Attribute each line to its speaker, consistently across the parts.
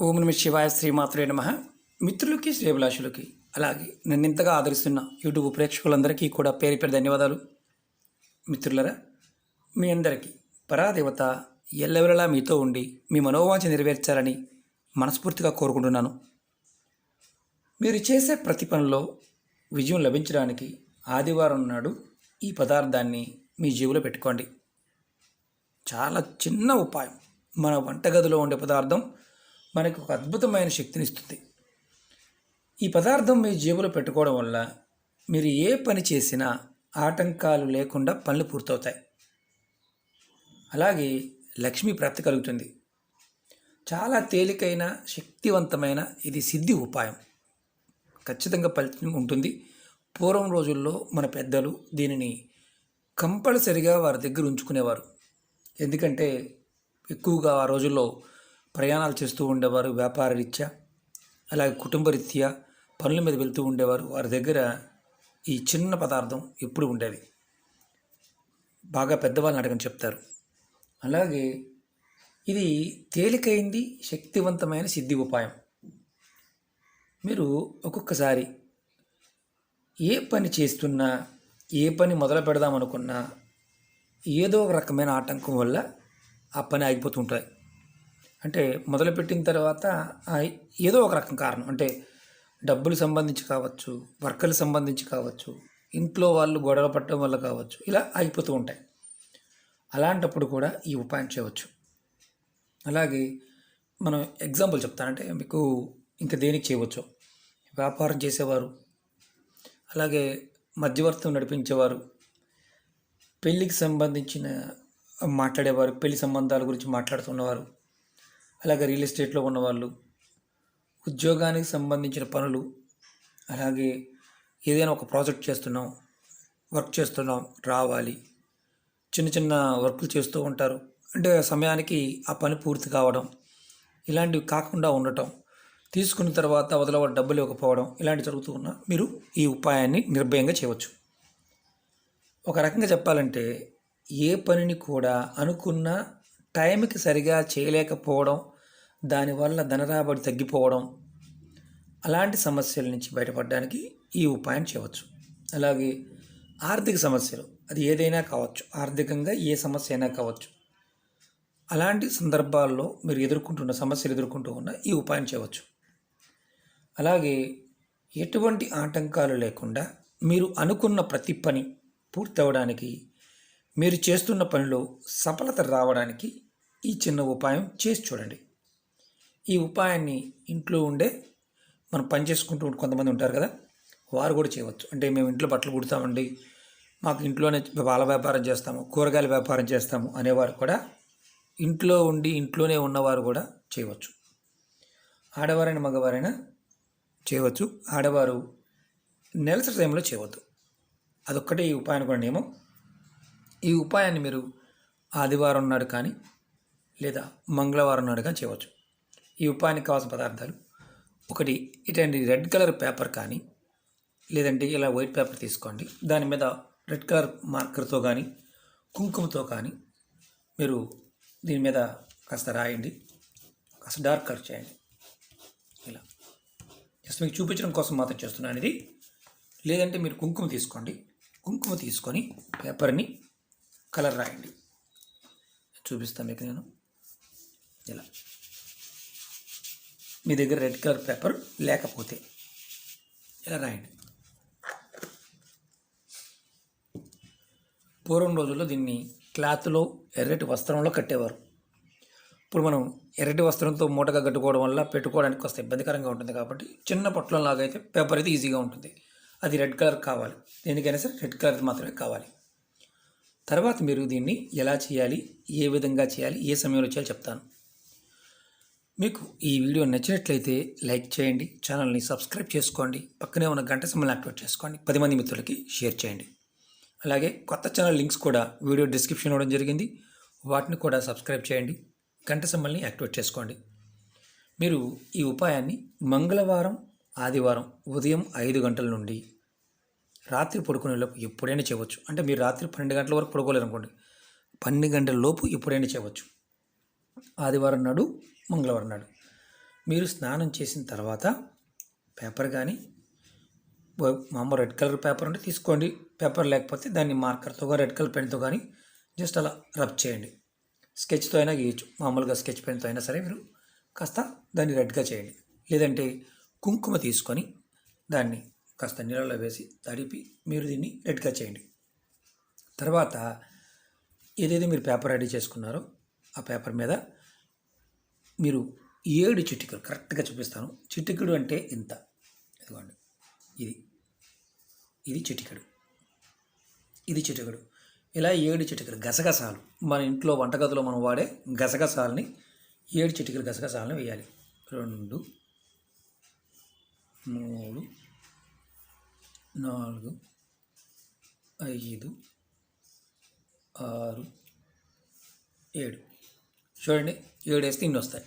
Speaker 1: ఓం నమ శివాయ శ్రీమాత్రే నమ. మిత్రులకి శ్రేభిలాషులకి అలాగే నన్ను ఇంతగా ఆదరిస్తున్న యూట్యూబ్ ప్రేక్షకులందరికీ కూడా పేరు పేరు ధన్యవాదాలు. మిత్రులరా, మీ అందరికీ పరాదేవత ఎల్లవెల్లలా మీతో ఉండి మీ మనోవాంఛ నెరవేర్చాలని మనస్ఫూర్తిగా కోరుకుంటున్నాను. మీరు చేసే ప్రతి పనిలో విజయం లభించడానికి ఆదివారం నాడు ఈ పదార్థాన్ని మీ జేబులో పెట్టుకోండి. చాలా చిన్న ఉపాయం. మన వంటగదిలో ఉండే పదార్థం మనకు ఒక అద్భుతమైన శక్తిని ఇస్తుంది. ఈ పదార్థం మీ జేబులో పెట్టుకోవడం వల్ల మీరు ఏ పని చేసినా ఆటంకాలు లేకుండా పనులు పూర్తవుతాయి. అలాగే లక్ష్మీ ప్రాప్తి కలుగుతుంది. చాలా తేలికైన శక్తివంతమైన ఇది సిద్ధి ఉపాయం. ఖచ్చితంగా ఫలితం ఉంటుంది. పూర్వం రోజుల్లో మన పెద్దలు దీనిని కంపల్సరిగా వారి దగ్గర ఉంచుకునేవారు. ఎందుకంటే ఎక్కువగా ఆ రోజుల్లో ప్రయాణాలు చేస్తూ ఉండేవారు. వ్యాపార రీత్యా అలాగే కుటుంబ రీత్యా పనుల మీద వెళ్తూ ఉండేవారు. వారి దగ్గర ఈ చిన్న పదార్థం ఎప్పుడు ఉండేది. బాగా పెద్దవాళ్ళని అడగని చెప్తారు. అలాగే ఇది తేలికైంది, శక్తివంతమైన సిద్ధి ఉపాయం. మీరు ఒక్కొక్కసారి ఏ పని చేస్తున్నా, ఏ పని మొదలు పెడదామనుకున్నా ఏదో ఒక రకమైన ఆటంకం వల్ల ఆ పని ఆగిపోతుంటాయి. అంటే మొదలుపెట్టిన తర్వాత ఏదో ఒక రకం కారణం, అంటే డబ్బులు సంబంధించి కావచ్చు, వర్కర్లు సంబంధించి కావచ్చు, ఇంట్లో వాళ్ళు గొడవ పట్టడం వల్ల కావచ్చు, ఇలా ఆగిపోతూ ఉంటాయి. అలాంటప్పుడు కూడా ఈ ఉపాయం చేయవచ్చు. అలాగే మనం ఎగ్జాంపుల్ చెప్తానంటే మీకు ఇంకా దేనికి చేయవచ్చు. వ్యాపారం చేసేవారు, అలాగే మధ్యవర్తం నడిపించేవారు, పెళ్ళికి సంబంధించిన మాట్లాడేవారు, పెళ్లి సంబంధాల గురించి మాట్లాడుతున్నవారు, అలాగే రియల్ ఎస్టేట్లో ఉన్నవాళ్ళు, ఉద్యోగానికి సంబంధించిన పనులు, అలాగే ఏదైనా ఒక ప్రాజెక్ట్ చేస్తున్నాం, వర్క్ చేస్తున్నాం, రావాలి, చిన్న చిన్న వర్కులు చేస్తూ ఉంటారు. అంటే సమయానికి ఆ పని పూర్తి కావడం, ఇలాంటివి కాకుండా ఉండటం, తీసుకున్న తర్వాత వదలవ డబ్బులు ఇవ్వకపోవడం, ఇలాంటివి జరుగుతూ ఉన్నా మీరు ఈ ఉపాయాన్ని నిర్భయంగా చేయవచ్చు. ఒక రకంగా చెప్పాలంటే ఏ పనిని కూడా అనుకున్న టైంకి సరిగా చేయలేకపోవడం, దానివల్ల ధనరాబడి తగ్గిపోవడం, అలాంటి సమస్యల నుంచి బయటపడడానికి ఈ ఉపాయం చేయవచ్చు. అలాగే ఆర్థిక సమస్యలు, అది ఏదైనా కావచ్చు, ఆర్థికంగా ఏ సమస్య అయినా కావచ్చు, అలాంటి సందర్భాల్లో మీరు ఎదుర్కొంటున్న సమస్యలు ఎదుర్కొంటూ ఉన్న ఈ ఉపాయం చేయవచ్చు. అలాగే ఎటువంటి ఆటంకాలు లేకుండా మీరు అనుకున్న ప్రతి పని పూర్తవడానికి, మీరు చేస్తున్న పనిలో సఫలత రావడానికి ఈ చిన్న ఉపాయం చేసి చూడండి. ఈ ఉపాయాన్ని ఇంట్లో ఉండే మనం పని చేసుకుంటూ కొంతమంది ఉంటారు కదా, వారు కూడా చేయవచ్చు. అంటే మేము ఇంట్లో బట్టలు కుడతామండి, మాకు ఇంట్లోనే పాల వ్యాపారం చేస్తాము, కూరగాయల వ్యాపారం చేస్తాము అనేవారు కూడా, ఇంట్లో ఉండి ఇంట్లోనే ఉన్నవారు కూడా చేయవచ్చు. ఆడవారైనా మగవారైనా చేయవచ్చు. ఆడవారు నెలసరి టైంలో చేయవద్దు. అదొక్కటే ఈ ఉపాయాన్ని కూడా నియమం. ఈ ఉపాయాన్ని మీరు ఆదివారం నాడు కానీ లేదా మంగళవారం నాడు కానీ చేయవచ్చు. ఈ ఉపాయానికి కావాల్సిన పదార్థాలు: ఒకటి ఇటువంటి రెడ్ కలర్ పేపర్ కానీ, లేదంటే ఇలా వైట్ పేపర్ తీసుకోండి. దాని మీద రెడ్ కలర్ మార్కర్తో కానీ కుంకుమతో కానీ మీరు దీని మీద కాస్త రాయండి, కాస్త డార్క్ కలర్ చేయండి. ఇలా జస్ట్ మీకు చూపించడం కోసం మాత్రం చేస్తున్నాను ఇది. లేదంటే మీరు కుంకుమ తీసుకోండి, కుంకుమ తీసుకొని పేపర్ని కలర్ రాయండి. చూపిస్తాను మీకు నేను. ఇలా మీ దగ్గర రెడ్ కలర్ పేపర్ లేకపోతే ఇలా రాయండి. పూర్వం రోజుల్లో దీన్ని క్లాత్లో ఎర్రటి వస్త్రంలో కట్టేవారు. ఇప్పుడు మనం ఎర్రటి వస్త్రంతో మూటగా కట్టుకోవడం వల్ల పెట్టుకోవడానికి కొంత ఇబ్బందికరంగా ఉంటుంది. కాబట్టి చిన్న పొట్లంలాగా అయితే పేపర్ అయితే ఈజీగా ఉంటుంది. అది రెడ్ కలర్ కావాలి, దేనికైనా సరే రెడ్ కలర్ మాత్రమే కావాలి. తర్వాత మీరు దీన్ని ఎలా చేయాలి, ఏ విధంగా చేయాలి, ఏ సమయంలో చేయాలి చెప్తాను. మీకు ఈ వీడియో నచ్చినట్లయితే లైక్ చేయండి, ఛానల్ని సబ్స్క్రైబ్ చేసుకోండి, పక్కనే ఉన్న గంట సింబల్ని యాక్టివేట్ చేసుకోండి, 10 మంది మిత్రులకి షేర్ చేయండి. అలాగే కొత్త ఛానల్ లింక్స్ కూడా వీడియో డిస్క్రిప్షన్ ఇవ్వడం జరిగింది, వాటిని కూడా సబ్స్క్రైబ్ చేయండి, గంట సింబల్ని యాక్టివేట్ చేసుకోండి. మీరు ఈ ఉపాయాన్ని మంగళవారం, ఆదివారం ఉదయం 5 గంటల నుండి రాత్రి పడుకునేలోపు ఎప్పుడైనా చేయవచ్చు. అంటే మీరు రాత్రి 12 గంటల వరకు పడుకోలేరు అనుకోండి, 12 గంటల లోపు ఎప్పుడైనా చేయవచ్చు. ఆదివారం నాడు, మంగళవారం నాడు. మీరు స్నానం చేసిన తర్వాత పేపర్ కానీ మామూలు రెడ్ కలర్ పేపర్ ఉంటే తీసుకోండి, పేపర్ లేకపోతే దాన్ని మార్కర్తో రెడ్ కలర్ పెన్తో కానీ జస్ట్ అలా రబ్ చేయండి. స్కెచ్తో అయినా గీయచ్చు, మామూలుగా స్కెచ్ పెన్తో అయినా సరే మీరు కాస్త దాన్ని రెడ్గా చేయండి. లేదంటే కుంకుమ తీసుకొని దాన్ని కాస్త నీళ్ళలో వేసి తడిపి మీరు దీన్ని రెడ్గా చేయండి. తర్వాత ఏదైతే మీరు పేపర్ రెడీ చేసుకున్నారో ఆ పేపర్ మీద మీరు 7 చిటికలు కరెక్ట్గా చూపిస్తాను. చిటికెడు అంటే ఇంత, ఇదిగోండి, ఇది చిటికెడు, ఇది చిటికెడు, ఇలా 7 చిటికలు గసగసాలు, మన ఇంట్లో వంటగదిలో మనం వాడే గసగసాలని 7 చిటికలు గసగసాలను వేయాలి. 2, 3, 4, 5, 6, 7. చూడండి, 7 వేస్తే ఇన్ని వస్తాయి.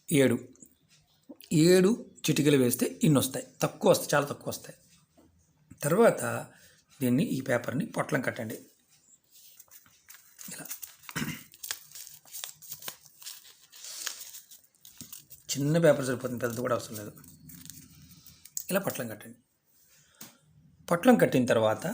Speaker 1: 7 చిటికలు వేస్తే ఇన్ని వస్తాయి. తక్కువ వస్తాయి, చాలా తక్కువ వస్తాయి. తర్వాత దీన్ని, ఈ పేపర్ని పొట్లం కట్టండి. ఇలా చిన్న పేపర్ సరిపోతుంది, పెద్దది కూడా అవసరం లేదు. ఇలా పొట్లం కట్టండి. పొట్లం కట్టిన తర్వాత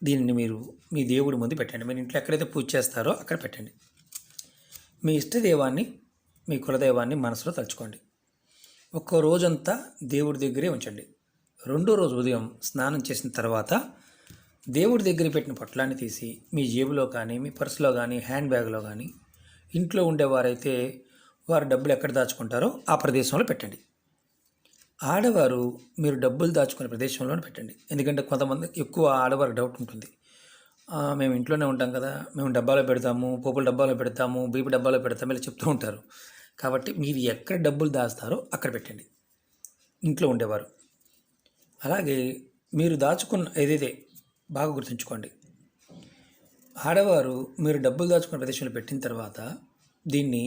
Speaker 1: దీనిని మీరు మీ దేవుడి ముందు పెట్టండి. మీరు ఇంట్లో ఎక్కడైతే పూజ చేస్తారో అక్కడ పెట్టండి. మీ ఇష్టదైవాన్ని, మీ కులదైవాన్ని మనసులో తలుచుకోండి. ఒక్కో రోజంతా దేవుడి దగ్గరే ఉంచండి. 2వ రోజు ఉదయం స్నానం చేసిన తర్వాత దేవుడి దగ్గర పెట్టిన పొట్లాన్ని తీసి మీ జేబులో కానీ, మీ పర్సులో కానీ, హ్యాండ్ బ్యాగ్లో కానీ, ఇంట్లో ఉండేవారైతే వారు డబ్బులు ఎక్కడ దాచుకుంటారో ఆ ప్రదేశంలో పెట్టండి. ఆడవారు మీరు డబ్బులు దాచుకునే ప్రదేశంలోనే పెట్టండి. ఎందుకంటే కొంతమంది ఎక్కువ ఆడవారికి డౌట్ ఉంటుంది, మేము ఇంట్లోనే ఉంటాం కదా, మేము డబ్బాలో పెడతాము, పోపుల డబ్బాలో పెడతాము, బీపీ డబ్బాలో పెడతాము, ఇలా చెప్తూ ఉంటారు. కాబట్టి మీరు ఎక్కడ డబ్బులు దాస్తారో అక్కడ పెట్టండి, ఇంట్లో ఉండేవారు. అలాగే మీరు దాచుకున్న ఏదైతే బాగా గుర్తుంచుకోండి, ఆడవారు మీరు డబ్బులు దాచుకున్న ప్రదేశంలో పెట్టిన తర్వాత దీన్ని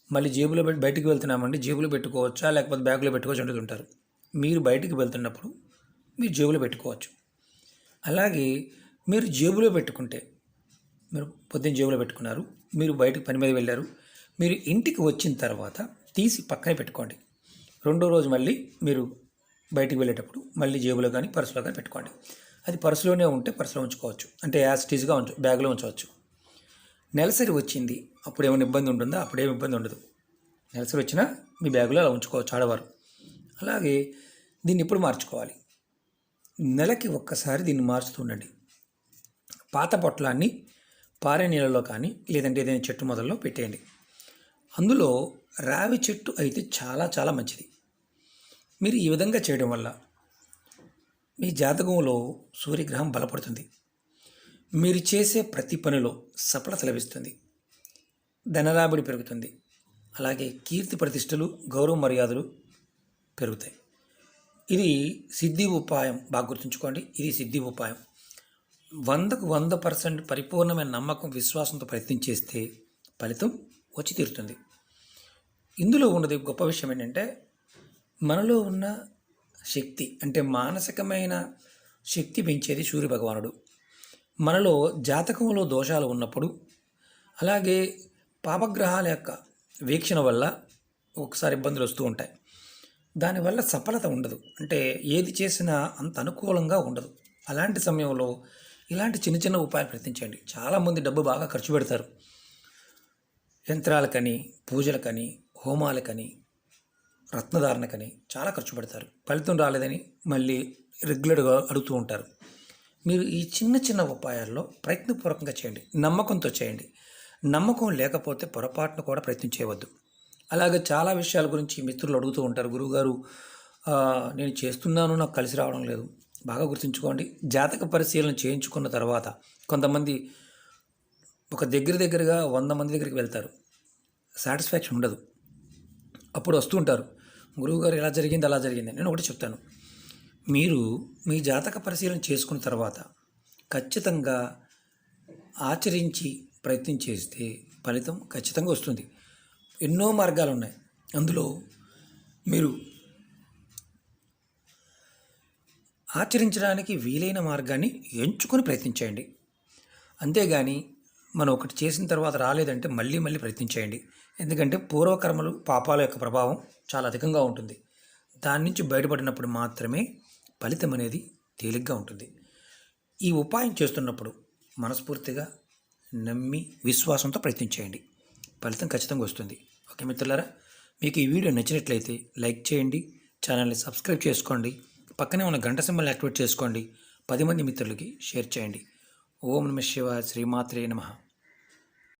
Speaker 1: మళ్ళీ జేబులో పెట్టి బయటికి వెళ్తున్నామండి, జేబులో పెట్టుకోవచ్చా లేకపోతే బ్యాగులో పెట్టుకోవచ్చు అంటుంటారు. మీరు బయటికి వెళ్తున్నప్పుడు మీరు జేబులో పెట్టుకోవచ్చు. అలాగే మీరు జేబులో పెట్టుకుంటే, మీరు పొద్దున్న జేబులో పెట్టుకున్నారు, మీరు బయటకు పని మీద వెళ్ళారు, మీరు ఇంటికి వచ్చిన తర్వాత తీసి పక్కనే పెట్టుకోండి. 2వ రోజు మళ్ళీ మీరు బయటికి వెళ్ళేటప్పుడు మళ్ళీ జేబులో కానీ పర్సులో కానీ పెట్టుకోండి. అది పర్సులోనే ఉంటే పర్సులో ఉంచుకోవచ్చు, అంటే యాజ్ ఇట్ ఈజ్గా బ్యాగ్లో ఉంచవచ్చు. నెలసరి వచ్చింది అప్పుడు ఏమైనా ఇబ్బంది ఉంటుందా? అప్పుడేమి ఇబ్బంది ఉండదు. నెలసరి వచ్చినా మీ బ్యాగులో అలా ఉంచుకోవచ్చు ఆడవారు. అలాగే దీన్ని ఎప్పుడు మార్చుకోవాలి? నెలకి ఒక్కసారి దీన్ని మారుస్తూ ఉండండి. పాత పొట్లాన్ని పారే నీళ్ళలో కానీ లేదంటే ఏదైనా చెట్టు మొదల్లో పెట్టేయండి. అందులో రావి చెట్టు అయితే చాలా చాలా మంచిది. మీరు ఈ విధంగా చేయడం వల్ల మీ జాతకంలో సూర్యగ్రహం బలపడుతుంది. మీరు చేసే ప్రతి పనిలో సఫలత లభిస్తుంది, ధనరాబడి పెరుగుతుంది. అలాగే కీర్తి ప్రతిష్టలు, గౌరవ మర్యాదలు పెరుగుతాయి. ఇది సిద్ధి ఉపాయం, బాగా గుర్తుంచుకోండి. ఇది సిద్ధి ఉపాయం. 100కు 100% పరిపూర్ణమైన నమ్మకం, విశ్వాసంతో ప్రయత్నం చేస్తే ఫలితం వచ్చి తీరుతుంది. ఇందులో ఉన్నది గొప్ప విషయం ఏంటంటే, మనలో ఉన్న శక్తి, అంటే మానసికమైన శక్తి పెంచేది సూర్యభగవానుడు. మనలో జాతకంలో దోషాలు ఉన్నప్పుడు, అలాగే పాపగ్రహాల యొక్క వీక్షణ వల్ల ఒకసారి ఇబ్బందులు వస్తూ ఉంటాయి. దానివల్ల సఫలత ఉండదు, అంటే ఏది చేసినా అంత అనుకూలంగా ఉండదు. అలాంటి సమయంలో ఇలాంటి చిన్న చిన్న ఉపాయాలు ప్రయత్నించండి. చాలామంది డబ్బు బాగా ఖర్చు పెడతారు, యంత్రాలకని, పూజలకని, హోమాలకని, రత్నధారణకని చాలా ఖర్చు పెడతారు. ఫలితం రాలేదని మళ్ళీ రెగ్యులర్గా అడుగుతూ ఉంటారు. మీరు ఈ చిన్న చిన్న ఉపాయాల్లో ప్రయత్నపూర్వకంగా చేయండి, నమ్మకంతో చేయండి. నమ్మకం లేకపోతే పొరపాటును కూడా ప్రయత్నం చేయవద్దు. అలాగే చాలా విషయాల గురించి మిత్రులు అడుగుతూ ఉంటారు, గురువుగారు నేను చేస్తున్నాను, నాకు కలిసి రావడం లేదు. బాగా గుర్తుంచుకోండి, జాతక పరిశీలన చేయించుకున్న తర్వాత కొంతమంది ఒక దగ్గరగా 100 మంది దగ్గరికి వెళ్తారు, సాటిస్ఫాక్షన్ ఉండదు. అప్పుడు వస్తుంటారు, గురువుగారు ఇలా జరిగింది అలా జరిగింది. నేను ఒకటి చెప్తాను, మీరు మీ జాతక పరిశీలన చేసుకున్న తర్వాత ఖచ్చితంగా ఆచరించి ప్రయత్నం చేస్తే ఫలితం ఖచ్చితంగా వస్తుంది. ఎన్నో మార్గాలు ఉన్నాయి, అందులో మీరు ఆచరించడానికి వీలైన మార్గాన్ని ఎంచుకొని ప్రయత్నించండి. అంతేగాని మనం ఒకటి చేసిన తర్వాత రాలేదంటే మళ్ళీ మళ్ళీ ప్రయత్నించేయండి. ఎందుకంటే పూర్వకర్మలు పాపాల యొక్క ప్రభావం చాలా అధికంగా ఉంటుంది. దాని నుంచి బయటపడినప్పుడు మాత్రమే ఫలితం అనేది తేలిగ్గా ఉంటుంది. ఈ ఉపాయం చేస్తున్నప్పుడు మనస్ఫూర్తిగా నమ్మి విశ్వాసంతో ప్రయత్నించేయండి. ఫలితం ఖచ్చితంగా వస్తుంది. ఓకే మిత్రులారా, మీకు ఈ వీడియో నచ్చినట్లయితే లైక్ చేయండి, ఛానల్ని సబ్స్క్రైబ్ చేసుకోండి, పక్కనే ఉన్న గంట సింబల్ యాక్టివేట్ చేసుకోండి, 10 మంది మిత్రులకి షేర్ చేయండి. ఓం నమః శివాయ, శ్రీమాత్రే నమః.